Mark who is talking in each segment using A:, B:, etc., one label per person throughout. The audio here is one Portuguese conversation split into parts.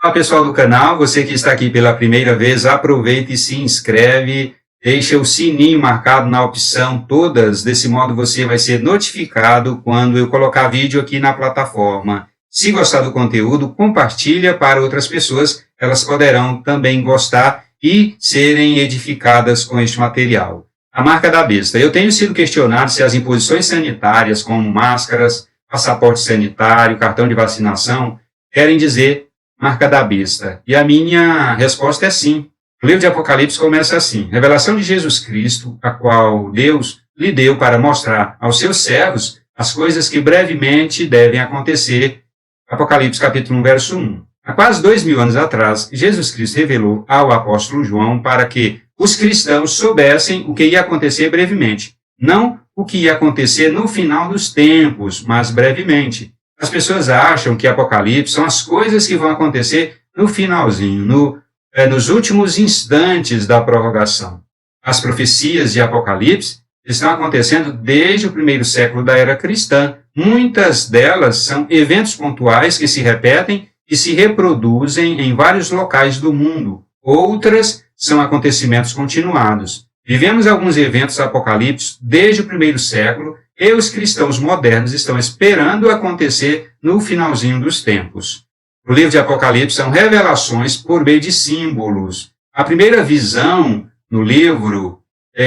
A: Olá pessoal do canal, você que está aqui pela primeira vez, aproveita e se inscreve, deixa o sininho marcado na opção todas, desse modo você vai ser notificado quando eu colocar vídeo aqui na plataforma. Se gostar do conteúdo, compartilha para outras pessoas, elas poderão também gostar e serem edificadas com este material. A marca da besta. Eu tenho sido questionado se as imposições sanitárias, como máscaras, passaporte sanitário, cartão de vacinação, querem dizer marca da besta. E a minha resposta é sim. O livro de Apocalipse começa assim: revelação de Jesus Cristo, a qual Deus lhe deu para mostrar aos seus servos as coisas que brevemente devem acontecer. Apocalipse capítulo 1, verso 1. Há quase 2000 anos atrás, Jesus Cristo revelou ao apóstolo João para que os cristãos soubessem o que ia acontecer brevemente. Não o que ia acontecer no final dos tempos, mas brevemente. As pessoas acham que Apocalipse são as coisas que vão acontecer no finalzinho, nos últimos instantes da prorrogação. As profecias de Apocalipse estão acontecendo desde o primeiro século da era cristã. Muitas delas são eventos pontuais que se repetem e se reproduzem em vários locais do mundo. Outras são acontecimentos continuados. Vivemos alguns eventos apocalípticos desde o primeiro século e os cristãos modernos estão esperando acontecer no finalzinho dos tempos. O livro de Apocalipse são revelações por meio de símbolos. A primeira visão no livro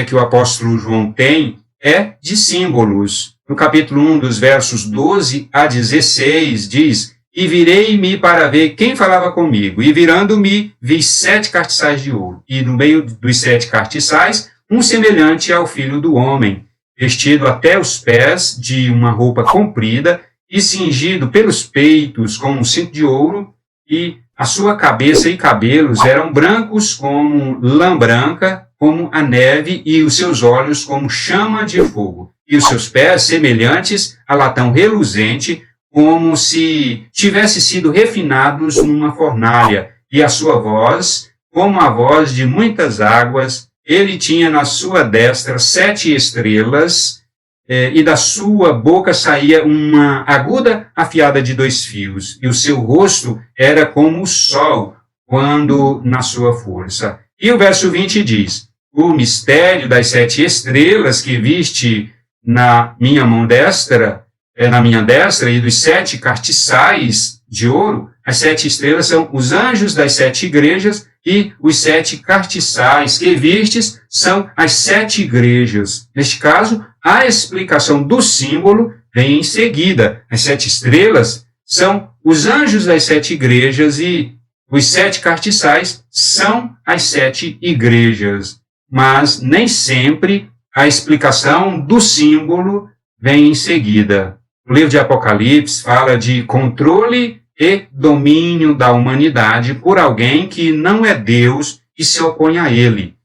A: que o apóstolo João tem é de símbolos. No capítulo 1, dos versos 12 a 16, diz: E virei-me para ver quem falava comigo. E virando-me, vi 7 castiçais de ouro. E no meio dos 7 castiçais, um semelhante ao Filho do Homem, vestido até os pés de uma roupa comprida e cingido pelos peitos com um cinto de ouro, e a sua cabeça e cabelos eram brancos como lã branca, como a neve, e os seus olhos como chama de fogo, e os seus pés semelhantes a latão reluzente, como se tivesse sido refinados numa fornalha, e a sua voz, como a voz de muitas águas. Ele tinha na sua destra 7 estrelas, e da sua boca saía uma aguda afiada de 2 fios, e o seu rosto era como o sol, quando na sua força. E o verso 20 diz: O mistério das 7 estrelas que viste na minha mão destra, na minha destra, e dos 7 castiçais de ouro. As 7 estrelas são os anjos das 7 igrejas, e os 7 castiçais que vistes são as 7 igrejas. Neste caso, a explicação do símbolo vem em seguida. As 7 estrelas são os anjos das 7 igrejas, e os 7 castiçais são as 7 igrejas. Mas nem sempre a explicação do símbolo vem em seguida. O livro de Apocalipse fala de controle e domínio da humanidade por alguém que não é Deus e se opõe a ele.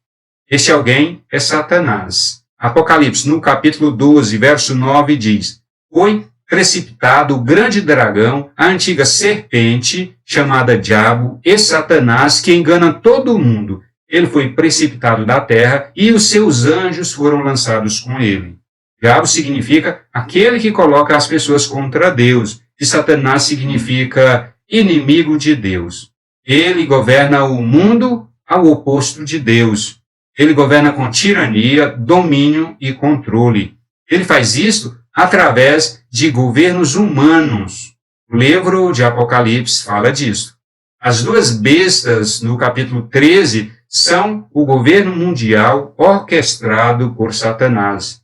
A: Este alguém é Satanás. Apocalipse, no capítulo 12, verso 9, diz: Foi precipitado o grande dragão, a antiga serpente, chamada Diabo e Satanás, que engana todo mundo. Ele foi precipitado da terra e os seus anjos foram lançados com ele. Diabo significa aquele que coloca as pessoas contra Deus, e Satanás significa inimigo de Deus. Ele governa o mundo ao oposto de Deus. Ele governa com tirania, domínio e controle. Ele faz isso através de governos humanos. O livro de Apocalipse fala disso. As 2 bestas, no capítulo 13, são o governo mundial orquestrado por Satanás.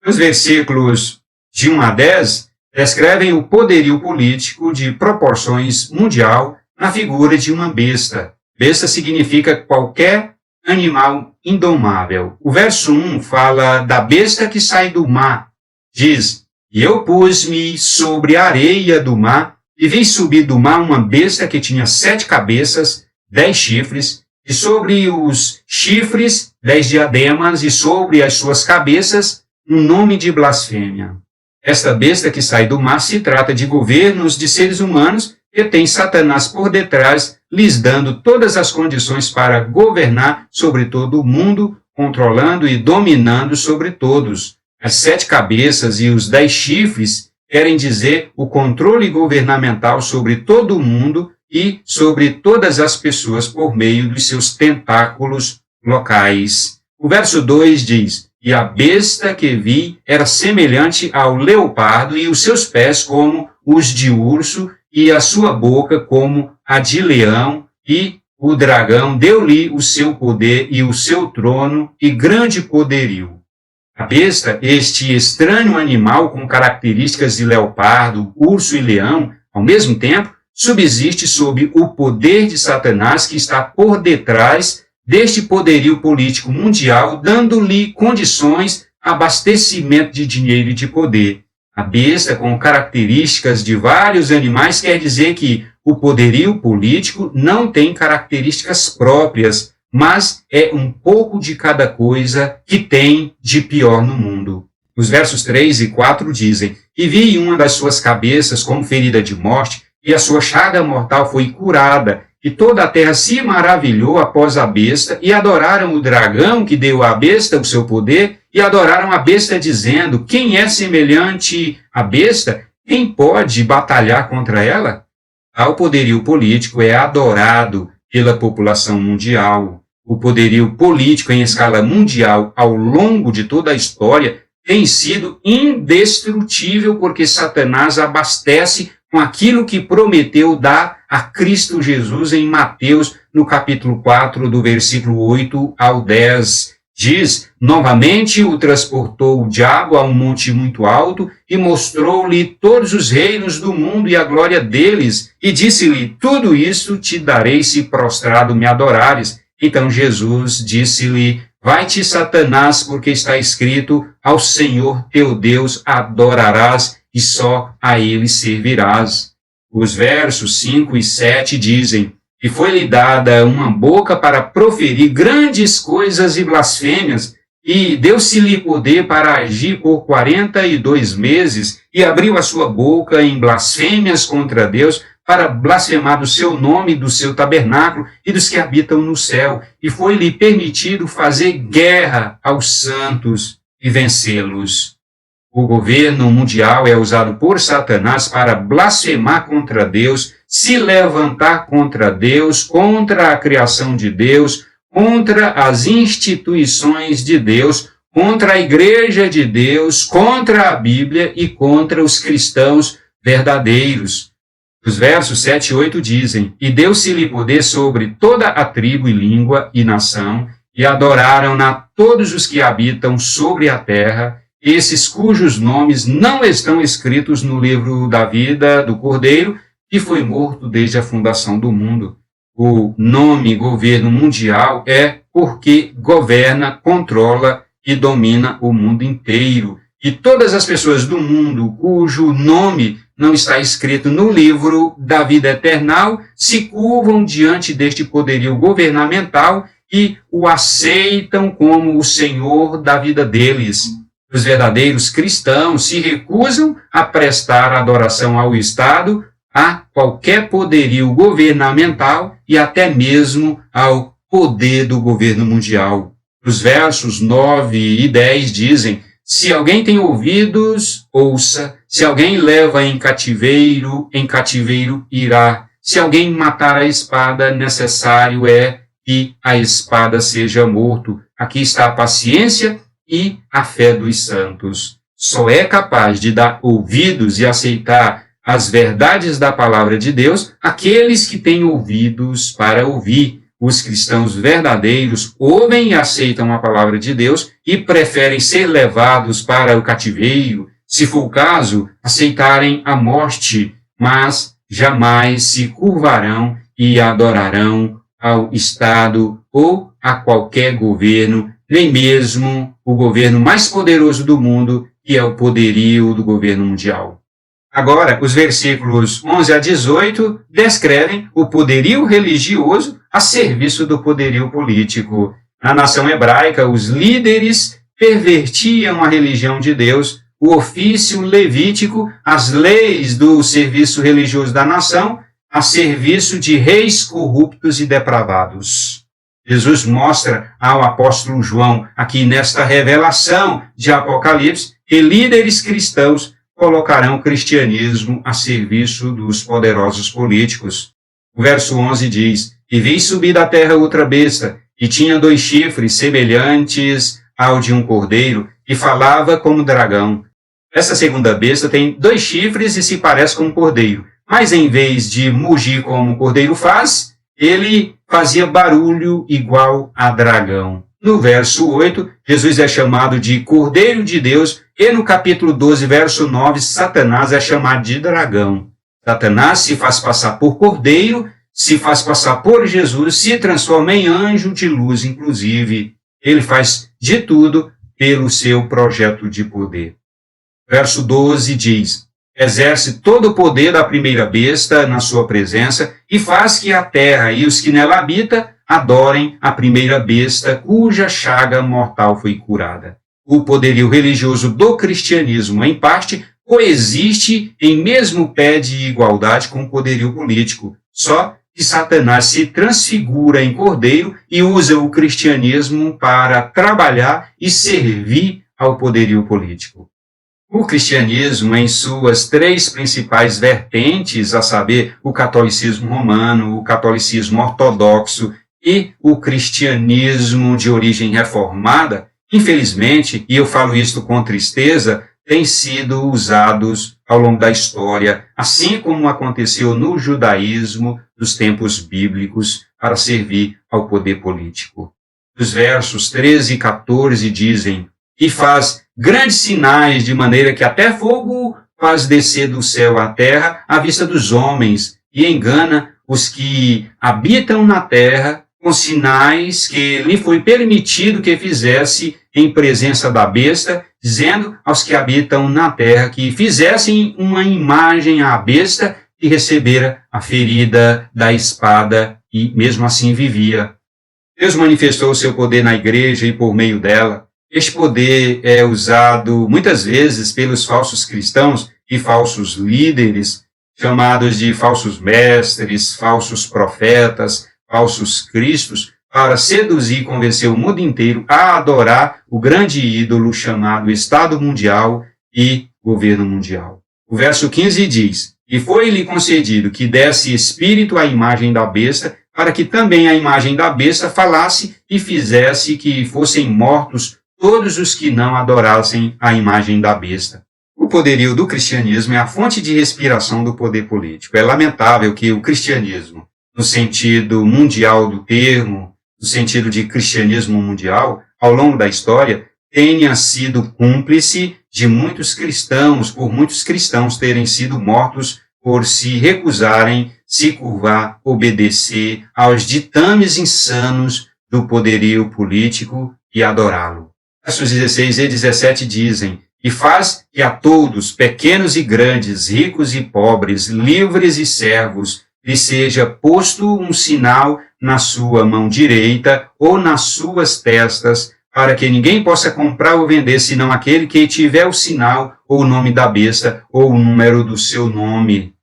A: Os versículos de 1 a 10 descrevem o poderio político de proporções mundial na figura de uma besta. Besta significa qualquer animal indomável. O verso 1 fala da besta que sai do mar. Diz: E eu pus-me sobre a areia do mar, e vi subir do mar uma besta que tinha 7 cabeças, 10 chifres, e sobre os chifres 10 diademas, e sobre as suas cabeças um nome de blasfêmia. Esta besta que sai do mar se trata de governos de seres humanos que tem Satanás por detrás, lhes dando todas as condições para governar sobre todo o mundo, controlando e dominando sobre todos. As 7 cabeças e os 10 chifres querem dizer o controle governamental sobre todo o mundo e sobre todas as pessoas por meio dos seus tentáculos locais. O verso 2 diz: "E a besta que vi era semelhante ao leopardo, e os seus pés como os de urso, e a sua boca como a de leão, e o dragão deu-lhe o seu poder e o seu trono e grande poderio." A besta, este estranho animal com características de leopardo, urso e leão, ao mesmo tempo, subsiste sob o poder de Satanás, que está por detrás deste poderio político mundial, dando-lhe condições, abastecimento de dinheiro e de poder. A besta, com características de vários animais, quer dizer que o poderio político não tem características próprias, mas é um pouco de cada coisa que tem de pior no mundo. Os versos 3 e 4 dizem: "E vi uma das suas cabeças como ferida de morte, e a sua chaga mortal foi curada, e toda a terra se maravilhou após a besta, e adoraram o dragão que deu à besta o seu poder, e adoraram a besta dizendo: quem é semelhante à besta? Quem pode batalhar contra ela?" Tal poderio político é adorado pela população mundial. O poderio político em escala mundial ao longo de toda a história tem sido indestrutível, porque Satanás abastece com aquilo que prometeu dar a Cristo Jesus em Mateus, no capítulo 4, do versículo 8 ao 10. Diz: "Novamente o transportou o diabo a um monte muito alto e mostrou-lhe todos os reinos do mundo e a glória deles, e disse-lhe: tudo isto te darei se prostrado me adorares. Então Jesus disse-lhe: vai-te, Satanás, porque está escrito: ao Senhor teu Deus adorarás e só a ele servirás." Os versos 5 e 7 dizem: "E foi-lhe dada uma boca para proferir grandes coisas e blasfêmias, e deu-se-lhe poder para agir por 42 meses, e abriu a sua boca em blasfêmias contra Deus, para blasfemar do seu nome, do seu tabernáculo e dos que habitam no céu. E foi-lhe permitido fazer guerra aos santos e vencê-los." O governo mundial é usado por Satanás para blasfemar contra Deus, se levantar contra Deus, contra a criação de Deus, contra as instituições de Deus, contra a igreja de Deus, contra a Bíblia e contra os cristãos verdadeiros. Os versos 7 e 8 dizem: "E deu-se-lhe poder sobre toda a tribo e língua e nação, e adoraram-na todos os que habitam sobre a terra, esses cujos nomes não estão escritos no livro da vida do Cordeiro, que foi morto desde a fundação do mundo." O nome governo mundial é porque governa, controla e domina o mundo inteiro. E todas as pessoas do mundo cujo nome não está escrito no livro da vida eterna se curvam diante deste poderio governamental e o aceitam como o Senhor da vida deles. Os verdadeiros cristãos se recusam a prestar adoração ao Estado, a qualquer poderio governamental e até mesmo ao poder do governo mundial. Os versos 9 e 10 dizem: "Se alguém tem ouvidos, ouça. Se alguém leva em cativeiro irá. Se alguém matar a espada, necessário é que a espada seja morto." Aqui está a paciência e a fé dos santos. Só é capaz de dar ouvidos e aceitar as verdades da palavra de Deus aqueles que têm ouvidos para ouvir. Os cristãos verdadeiros ouvem e aceitam a palavra de Deus e preferem ser levados para o cativeiro, se for o caso, aceitarem a morte, mas jamais se curvarão e adorarão ao Estado ou a qualquer governo, nem mesmo o governo mais poderoso do mundo, que é o poderio do governo mundial. Agora, os versículos 11 a 18 descrevem o poderio religioso a serviço do poderio político. Na nação hebraica, os líderes pervertiam a religião de Deus, o ofício levítico, as leis do serviço religioso da nação, a serviço de reis corruptos e depravados. Jesus mostra ao apóstolo João, aqui nesta revelação de Apocalipse, que líderes cristãos colocarão o cristianismo a serviço dos poderosos políticos. O verso 11 diz: E vi subir da terra outra besta, e tinha 2 chifres semelhantes ao de um cordeiro, e falava como dragão. Essa segunda besta tem 2 chifres e se parece com um cordeiro, mas em vez de mugir como o cordeiro faz, ele fazia barulho igual a dragão. No verso 8, Jesus é chamado de Cordeiro de Deus, e no capítulo 12, verso 9, Satanás é chamado de dragão. Satanás se faz passar por cordeiro, se faz passar por Jesus, se transforma em anjo de luz, inclusive. Ele faz de tudo pelo seu projeto de poder. Verso 12 diz: Exerce todo o poder da primeira besta na sua presença e faz que a terra e os que nela habitam adorem a primeira besta cuja chaga mortal foi curada. O poderio religioso do cristianismo, em parte, coexiste em mesmo pé de igualdade com o poderio político, só que Satanás se transfigura em cordeiro e usa o cristianismo para trabalhar e servir ao poderio político. O cristianismo, em suas 3 principais vertentes, a saber, o catolicismo romano, o catolicismo ortodoxo e o cristianismo de origem reformada, infelizmente, e eu falo isto com tristeza, têm sido usados ao longo da história, assim como aconteceu no judaísmo dos tempos bíblicos, para servir ao poder político. Os versos 13 e 14 dizem: E faz grandes sinais, de maneira que até fogo faz descer do céu à terra à vista dos homens, e engana os que habitam na terra com sinais que lhe foi permitido que fizesse em presença da besta, dizendo aos que habitam na terra que fizessem uma imagem à besta que recebera a ferida da espada e mesmo assim vivia. Deus manifestou o seu poder na igreja e por meio dela. Este poder é usado muitas vezes pelos falsos cristãos e falsos líderes, chamados de falsos mestres, falsos profetas, falsos cristos, para seduzir e convencer o mundo inteiro a adorar o grande ídolo chamado Estado Mundial e Governo Mundial. O verso 15 diz: E foi-lhe concedido que desse espírito à imagem da besta, para que também a imagem da besta falasse e fizesse que fossem mortos todos os que não adorassem a imagem da besta. O poderio do cristianismo é a fonte de respiração do poder político. É lamentável que o cristianismo, no sentido mundial do termo, no sentido de cristianismo mundial, ao longo da história, tenha sido cúmplice de muitos cristãos, por muitos cristãos terem sido mortos por se recusarem, se curvar, obedecer aos ditames insanos do poderio político e adorá-lo. Versos 16 e 17 dizem: E faz que a todos, pequenos e grandes, ricos e pobres, livres e servos, lhe seja posto um sinal na sua mão direita ou nas suas testas, para que ninguém possa comprar ou vender, senão aquele que tiver o sinal ou o nome da besta ou o número do seu nome.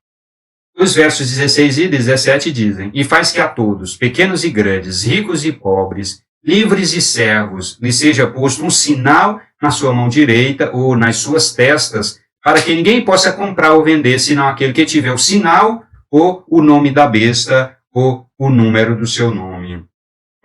A: Os versos 16 e 17 dizem: E faz que a todos, pequenos e grandes, ricos e pobres, livres e servos, lhe seja posto um sinal na sua mão direita ou nas suas testas, para que ninguém possa comprar ou vender, senão aquele que tiver o sinal ou o nome da besta ou o número do seu nome.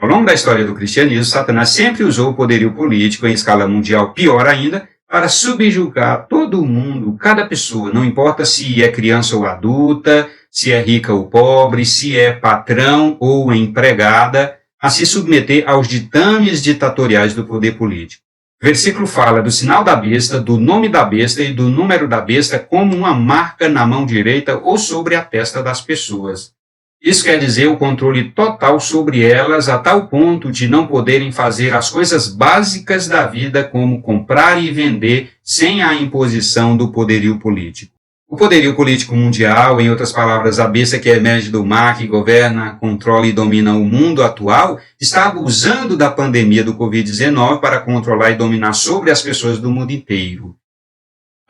A: Ao longo da história do cristianismo, Satanás sempre usou o poderio político em escala mundial, pior ainda, para subjugar todo mundo, cada pessoa, não importa se é criança ou adulta, se é rica ou pobre, se é patrão ou empregada, a se submeter aos ditames ditatoriais do poder político. O versículo fala do sinal da besta, do nome da besta e do número da besta como uma marca na mão direita ou sobre a testa das pessoas. Isso quer dizer o controle total sobre elas a tal ponto de não poderem fazer as coisas básicas da vida como comprar e vender sem a imposição do poderio político. O poderio político mundial, em outras palavras, a besta que emerge do mar, que governa, controla e domina o mundo atual, está abusando da pandemia do Covid-19 para controlar e dominar sobre as pessoas do mundo inteiro.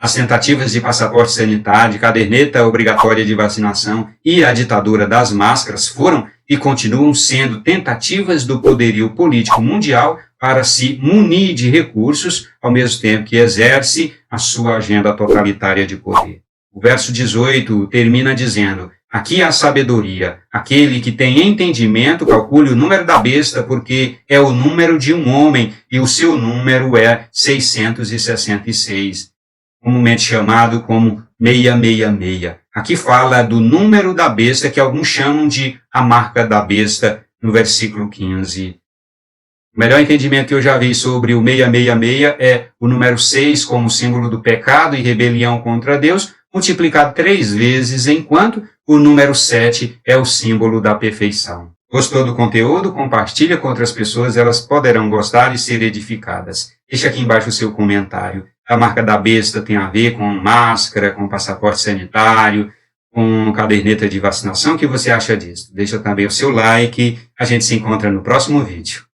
A: As tentativas de passaporte sanitário, de caderneta obrigatória de vacinação e a ditadura das máscaras foram e continuam sendo tentativas do poderio político mundial para se munir de recursos, ao mesmo tempo que exerce a sua agenda totalitária de poder. O verso 18 termina dizendo: aqui há a sabedoria. Aquele que tem entendimento, calcule o número da besta, porque é o número de um homem, e o seu número é 666, comumente chamado como 666. Aqui fala do número da besta, que alguns chamam de a marca da besta, no versículo 15. O melhor entendimento que eu já vi sobre o 666 é o número 6 como símbolo do pecado e rebelião contra Deus, multiplicado 3 vezes, enquanto o número 7 é o símbolo da perfeição. Gostou do conteúdo? Compartilha com outras pessoas, elas poderão gostar e ser edificadas. Deixa aqui embaixo o seu comentário. A marca da besta tem a ver com máscara, com passaporte sanitário, com caderneta de vacinação. O que você acha disso? Deixa também o seu like. A gente se encontra no próximo vídeo.